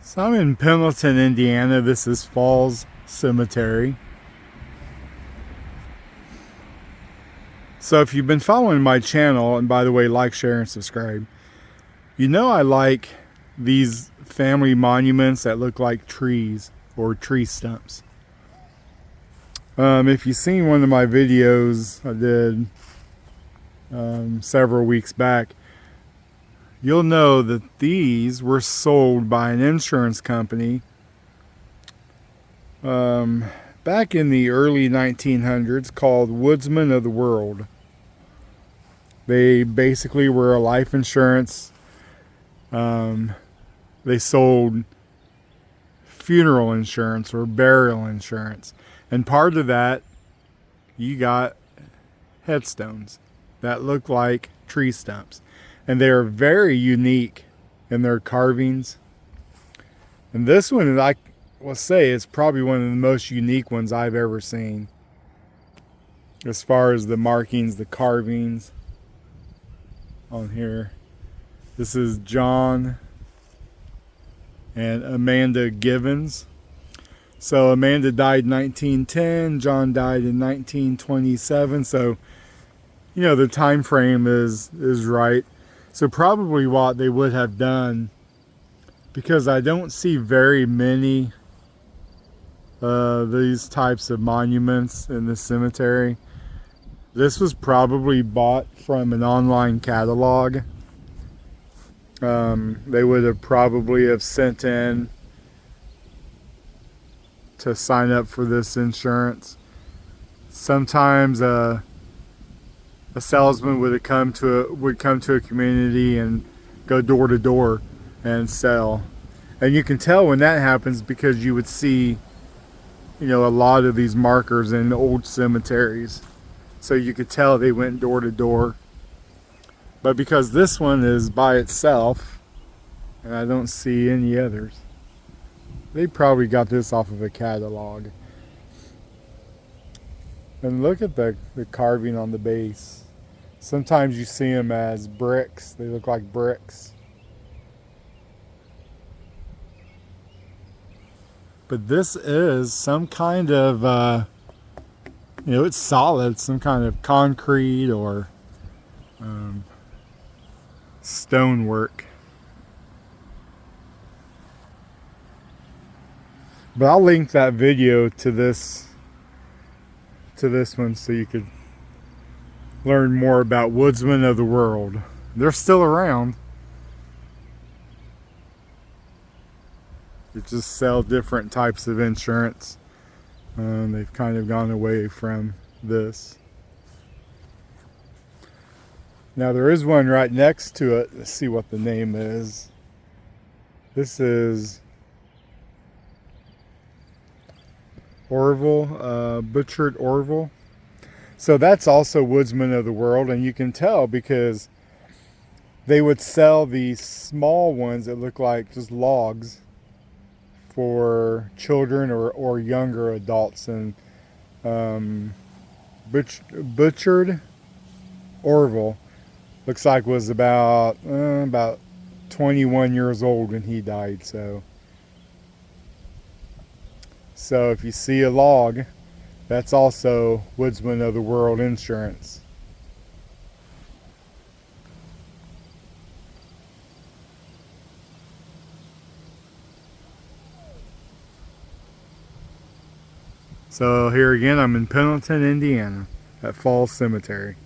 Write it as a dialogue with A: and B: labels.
A: So I'm in Pendleton, Indiana. This is Falls Cemetery. So if you've been following my channel, and by the way, like, share, and subscribe, you know I like these family monuments that look like trees or tree stumps. If you've seen one of my videos I did several weeks back, you'll know that these were sold by an insurance company back in the early 1900s called Woodmen of the World. They basically were a life insurance. They sold funeral insurance or burial insurance. And part of that, you got headstones that look like tree stumps. And they are very unique in their carvings. And this one, I will say, is probably one of the most unique ones I've ever seen. As far as the markings, the carvings on here. This is John and Amanda Givens. So Amanda died in 1910, John died in 1927. So, you know, the time frame is right. So probably what they would have done, because I don't see very many these types of monuments in the cemetery. This was probably bought from an online catalog. They would have probably have sent in to sign up for this insurance. Sometimes a salesman would come to a community and go door to door and sell. And you can tell when that happens because you would see, you know, a lot of these markers in old cemeteries. So you could tell they went door to door. But because this one is by itself, and I don't see any others, they probably got this off of a catalog. And look at the carving on the base. Sometimes you see them as bricks. They look like bricks. But this is some kind of, you know, it's solid, some kind of concrete or stonework. But I'll link that video to this one so you could learn more about Woodmen of the World. They're still around. They just sell different types of insurance. They've kind of gone away from this. Now there is one right next to it. Let's see what the name is. This is Orville, Butchered Orville. So that's also Woodmen of the World, and you can tell because they would sell these small ones that look like just logs for children or younger adults. And Butchered Orville looks like was about 21 years old when he died. So if you see a log, that's also Woodmen of the World insurance. So here again, I'm in Pendleton, Indiana, at Falls Cemetery.